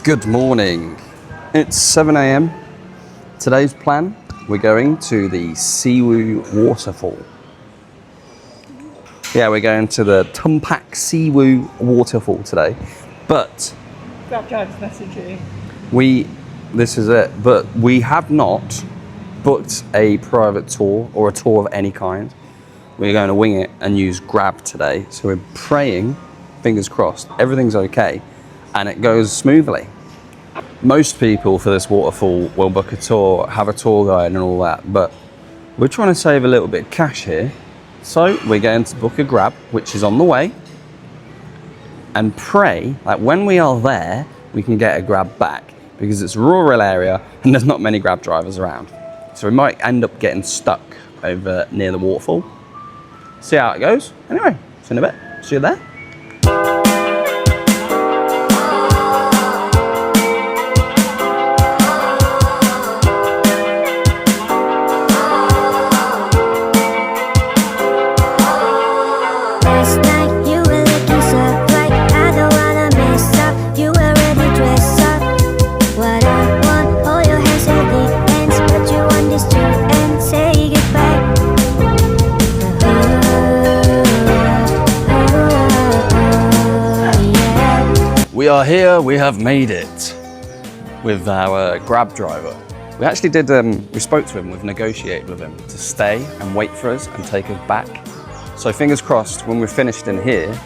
Good morning. It's 7 a.m. Today's plan, we're going to the Sewu Waterfall. Yeah, we're going to the Tumpak Sewu Waterfall today. But Grab driver's message you. This is it, but we have not booked a private tour or a tour of any kind. We're going to wing it and use Grab today. So we're praying, fingers crossed, everything's okay and it goes smoothly. Most people for this waterfall will book a tour, have a tour guide and all that, but we're trying to save a little bit of cash here. So we're going to book a Grab, which is on the way, and pray that when we are there, we can get a Grab back, because it's a rural area and there's not many Grab drivers around. So we might end up getting stuck over near the waterfall. See how it goes. Anyway, see you in a bit. See you there. We are here, we have made it with our Grab driver. We actually did, we spoke to him, we've negotiated with him to stay and wait for us and take us back. So fingers crossed, when we're finished in here,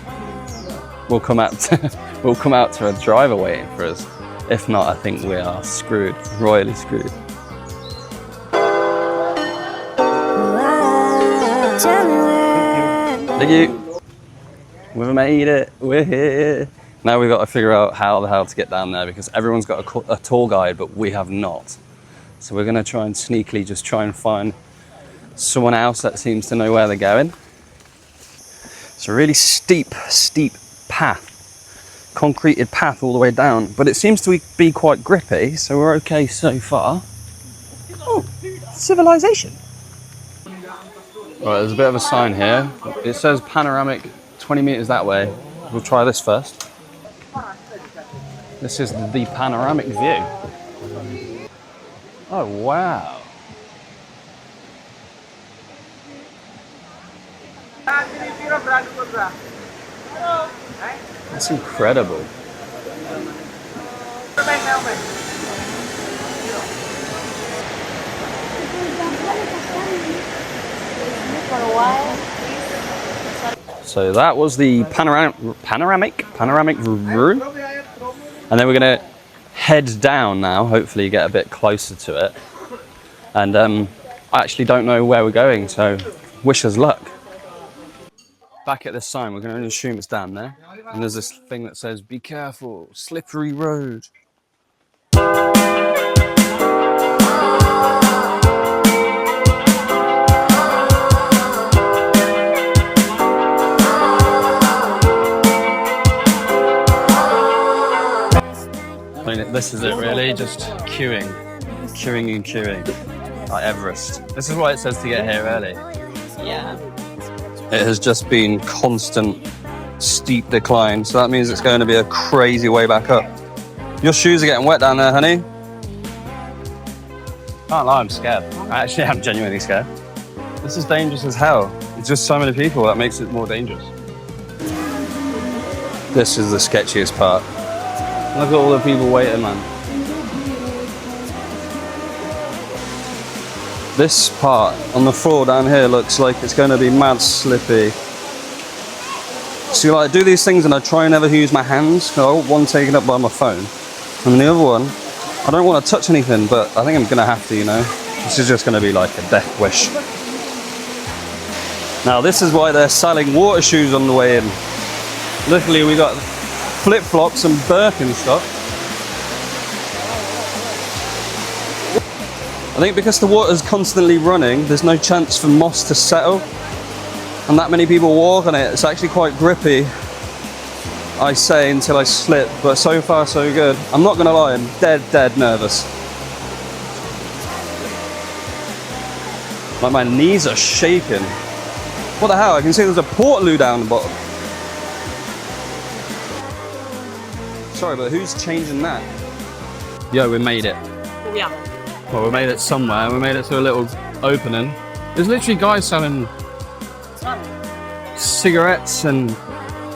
we'll come out to a driver waiting for us. If not, I think we are screwed, royally screwed. Thank you. We've made it, we're here. Now we've got to figure out how the hell to get down there, because everyone's got a tour guide, but we have not. So we're going to try and sneakily just try and find someone else that seems to know where they're going. It's a really steep path, concreted path all the way down, but it seems to be quite grippy, so we're okay so far. Oh, civilization. Right, there's a bit of a sign here. It says panoramic 20 meters that way. We'll try this first. This is the panoramic view. Oh, wow. That's incredible. So that was the panoramic view. And then we're going to head down now, hopefully get a bit closer to it. And I actually don't know where we're going, so wish us luck. Back at this sign, we're going to assume it's down there. And there's this thing that says, be careful, slippery road. This is it really, just queuing and queuing, like Everest. This is why it says to get here early. Yeah. It has just been constant steep decline, so that means it's going to be a crazy way back up. Your shoes are getting wet down there, honey. Can't lie, I'm scared. I actually am genuinely scared. This is dangerous as hell. It's just so many people that makes it more dangerous. This is the sketchiest part. Look at all the people waiting, man. This part on the floor down here looks like it's going to be mad slippy. So I do these things and I try and never use my hands. I want one taken up by my phone. And the other one, I don't want to touch anything, but I think I'm going to have to, you know. This is just going to be like a death wish. Now this is why they're selling water shoes on the way in. Luckily we got flip-flops and Birkenstock. I think because the water's constantly running, there's no chance for moss to settle. And that many people walk on it, it's actually quite grippy. I say until I slip, but so far so good. I'm not gonna lie, I'm dead nervous. Like my knees are shaking. What the hell? I can see there's a portaloo down the bottom. Sorry, but who's changing that? Yo, we made it. Yeah. Well, we made it somewhere. We made it to a little opening. There's literally guys selling cigarettes and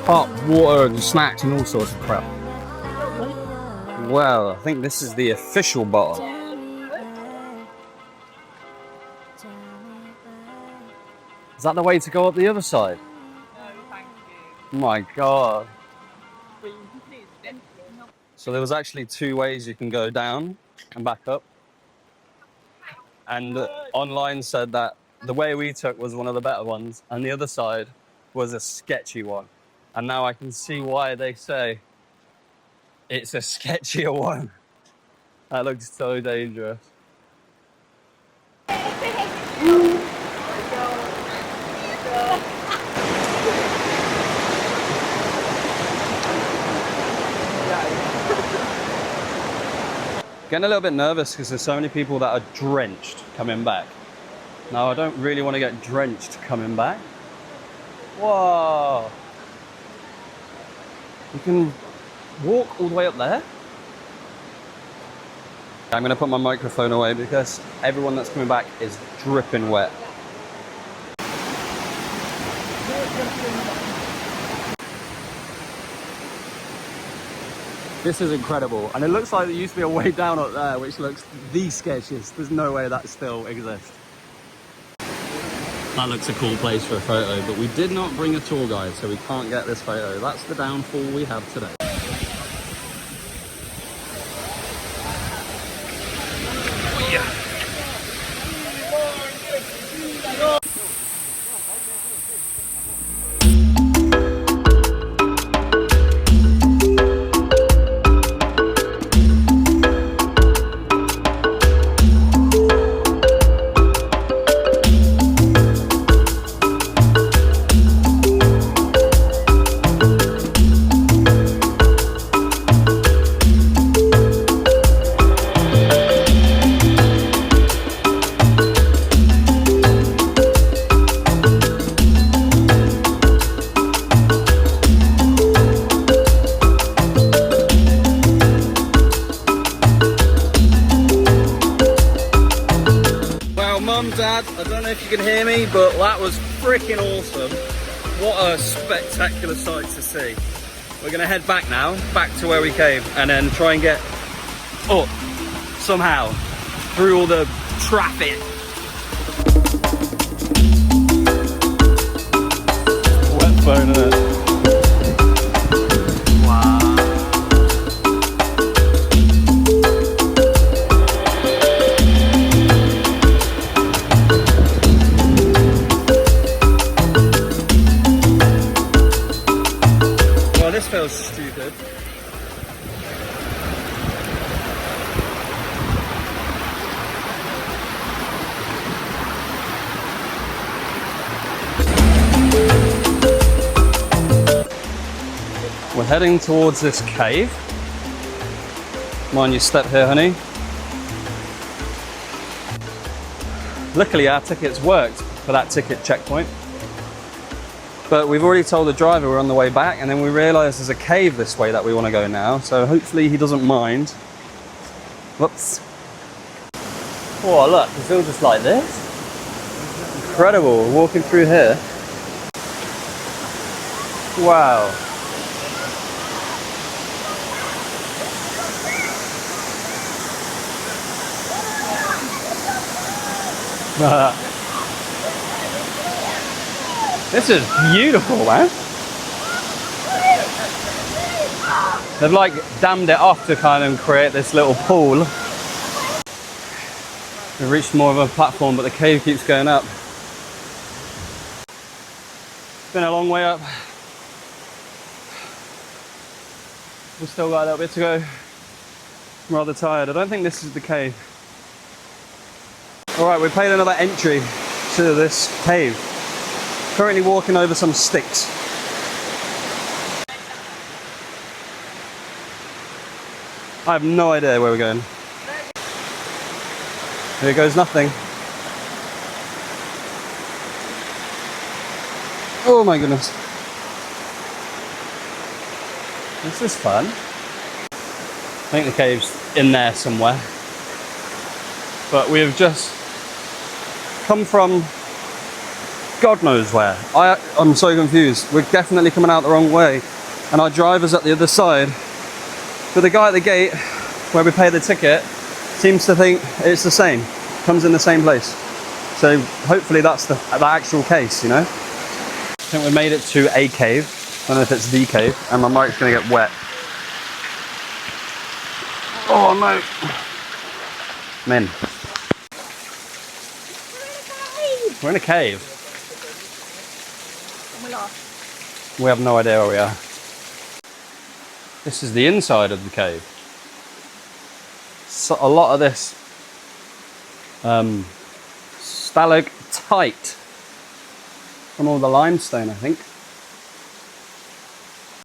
hot water and snacks and all sorts of crap. Well, I think this is the official bottle. Is that the way to go up the other side? No, thank you. My God. So there was actually two ways you can go down and back up. And online said that the way we took was one of the better ones, and the other side was a sketchy one. And now I can see why they say it's a sketchier one. That looks so dangerous. Getting a little bit nervous because there's so many people that are drenched coming back. Now, I don't really want to get drenched coming back. Whoa! You can walk all the way up there. I'm going to put my microphone away because everyone that's coming back is dripping wet. This is incredible, and it looks like there used to be a way down up there which looks the sketchiest. There's no way that still exists. That looks a cool place for a photo, but we did not bring a tour guide, so we can't get this photo. That's the downfall we have today. Mum, Dad, I don't know if you can hear me, but that was freaking awesome. What a spectacular sight to see. We're gonna head back now, back to where we came, and then try and get up somehow through all the traffic. Wet phone, isn't it? This feels stupid. We're heading towards this cave. Mind you step here, honey. Luckily our tickets worked for that ticket checkpoint. But we've already told the driver we're on the way back, and then we realised there's a cave this way that we want to go now, so hopefully he doesn't mind. Whoops. Oh look, it's all just like this. Incredible, we're walking through here. Wow. This is beautiful, man. They've like dammed it off to kind of create this little pool. We've reached more of a platform, but the cave keeps going up. It's been a long way up. We've still got a little bit to go. I'm rather tired. I don't think this is the cave. All right, we paid another entry to this cave. Currently walking over some sticks. I have no idea where we're going. Here goes nothing. Oh my goodness. This is fun. think the cave's in there somewhere. But we have just come from God knows where. I'm so confused. We're definitely coming out the wrong way. And our driver's at the other side. But the guy at the gate, where we pay the ticket, seems to think it's the same. Comes in the same place. So hopefully that's the actual case, you know? I think we made it to a cave. I don't know if it's the cave. And my mic's gonna get wet. Oh no. Men. We're in a cave. And we're lost. We have no idea where we are. This is the inside of the cave. So a lot of this stalactite from all the limestone, I think.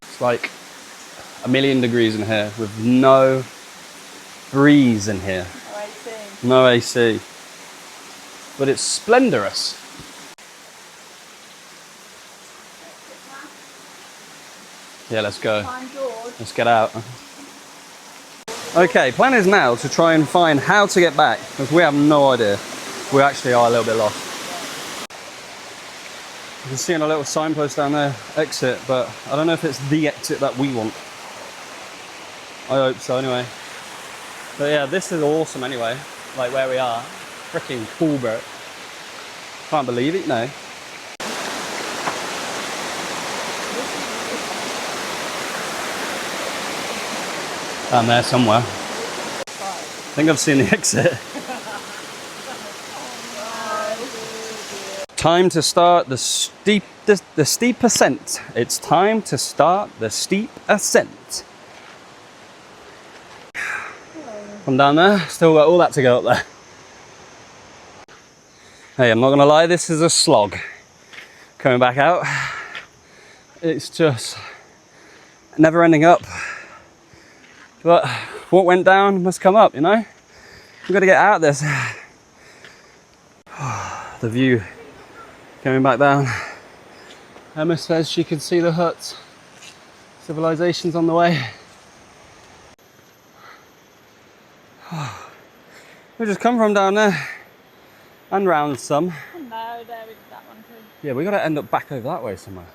It's like 1,000,000 degrees in here with no breeze in here. No AC. No AC. But it's splendorous. Yeah, let's go. Find George. Let's get out. Okay, plan is now to try and find how to get back, because we have no idea. We actually are a little bit lost. You can see on a little signpost down there, exit, but I don't know if it's the exit that we want. I hope so anyway. But yeah, this is awesome anyway, like where we are. Freaking cool, bro. Can't believe it, no. Down there somewhere. I think I've seen the exit. Time to start the steep ascent. It's time to start the steep ascent. From down there, still got all that to go up there. Hey, I'm not gonna lie, this is a slog. Coming back out, it's just never ending up. But what went down must come up, you know? We've got to get out of this. The view coming back down. Emma says she can see the huts. Civilization's on the way. We just come from down there and round some. Oh no, there is that one too. Yeah, we got to end up back over that way somewhere.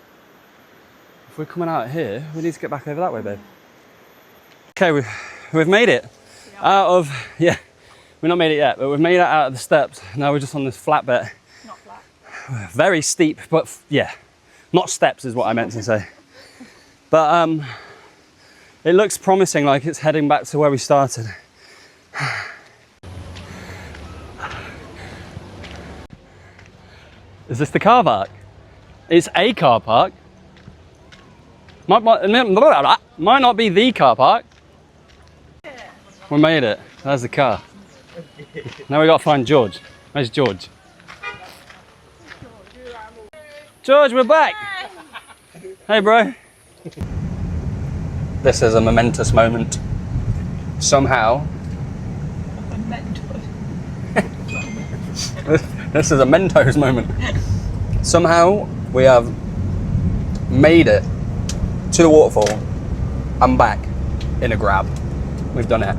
If we're coming out here, we need to get back over that way, babe. Okay, we've made it out of, yeah, we've not made it yet, but we've made it out of the steps. Now we're just on this flat bit. Not flat. Very steep, but yeah, not steps is what I meant to say. But it looks promising, like it's heading back to where we started. Is this the car park? It's a car park. Might not be the car park. We made it. There's the car. Now we got to find George. Where's George? George, we're back. Hey, bro. This is a momentous moment. Somehow. This is a Mentos moment. Somehow we have made it to the waterfall and back in a grab. We've done it.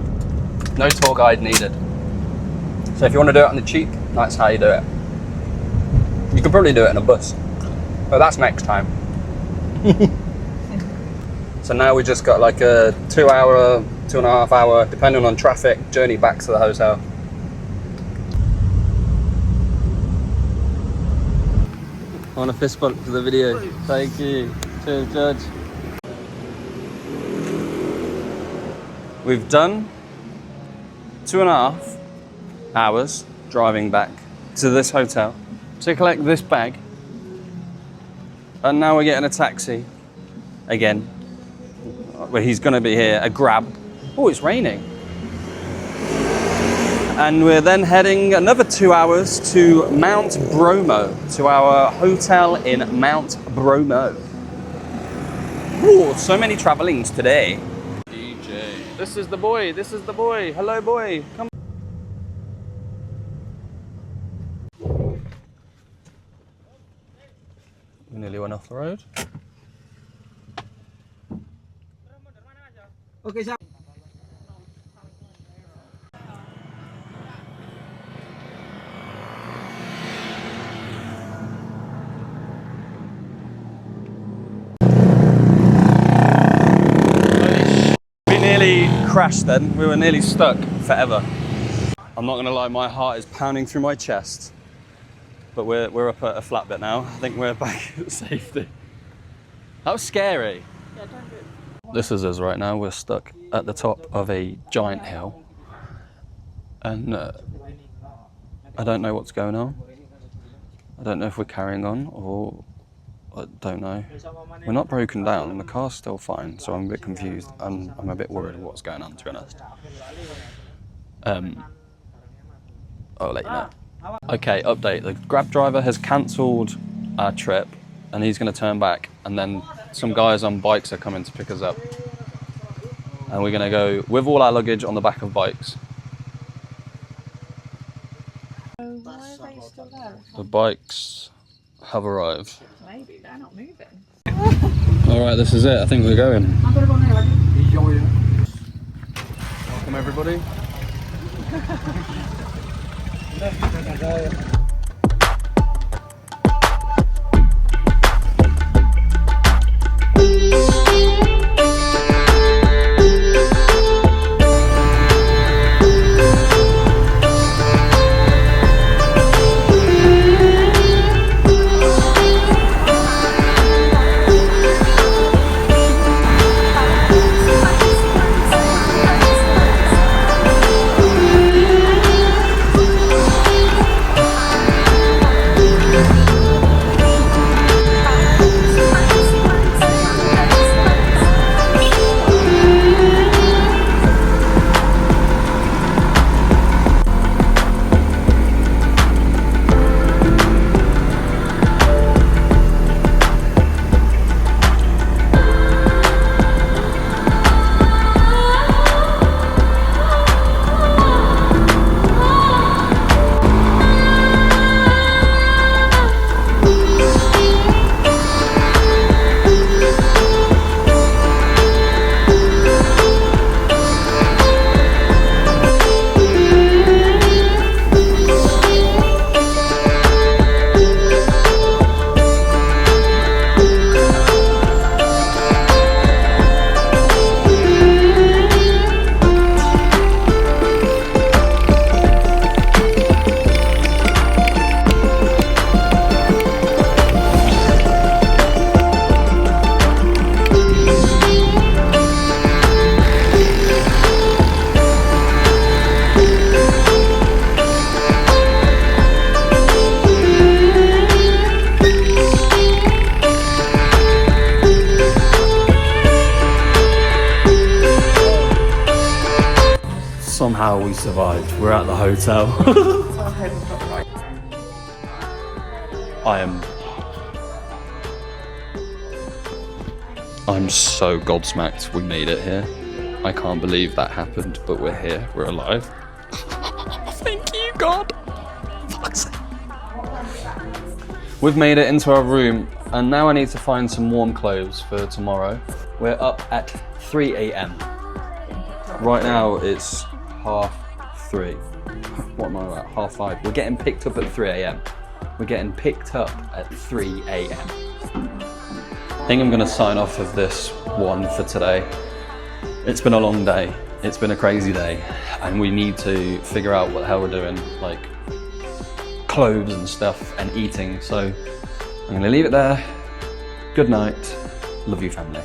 No tour guide needed. So if you want to do it on the cheap, that's how you do it. You could probably do it in a bus, but that's next time. So now we just got like a 2 hour, 2.5 hour, depending on traffic, journey back to the hotel. I want a fist bump for the video. Thank you. Cheers, Judge. We've done 2.5 hours driving back to this hotel to collect this bag. And now we're getting a taxi again. Well, he's gonna be here, a grab. Oh, it's raining. And we're then heading another 2 hours to Mount Bromo, to our hotel in Mount Bromo. Ooh, so many travelings today. DJ. This is the boy, this is the boy. Hello, boy. Come. We nearly went off the road. nearly crashed then. We were nearly stuck forever. I'm not gonna lie, my heart is pounding through my chest. But we're up at a flat bit now. I think we're back at safety. That was scary. Yeah, don't do it. This is us right now. We're stuck at the top of a giant hill. And I don't know what's going on. I don't know if we're carrying on or I don't know. We're not broken down and the car's still fine, so I'm a bit confused. I'm a bit worried of what's going on, to be honest. I'll let you know. Okay, update. The Grab driver has cancelled our trip and he's going to turn back, and then some guys on bikes are coming to pick us up. And we're going to go with all our luggage on the back of bikes. Why are they still there? The bikes have arrived. Maybe they're not moving. Alright, this is it. I think we're going. Welcome everybody. Somehow we survived. We're at the hotel. I'm so gobsmacked we made it here. I can't believe that happened, but we're here. We're alive. Thank you, God. Fuck's sake. We've made it into our room, and now I need to find some warm clothes for tomorrow. We're up at 3 a.m. Right now it's 3:30. What am I at? 5:30. We're getting picked up at 3 a.m. We're getting picked up at 3 a.m. I think I'm gonna sign off of this one for today. It's been a long day. It's been a crazy day, and we need to figure out what the hell we're doing, like clothes and stuff and eating. So I'm gonna leave it there. Good night. Love you, family.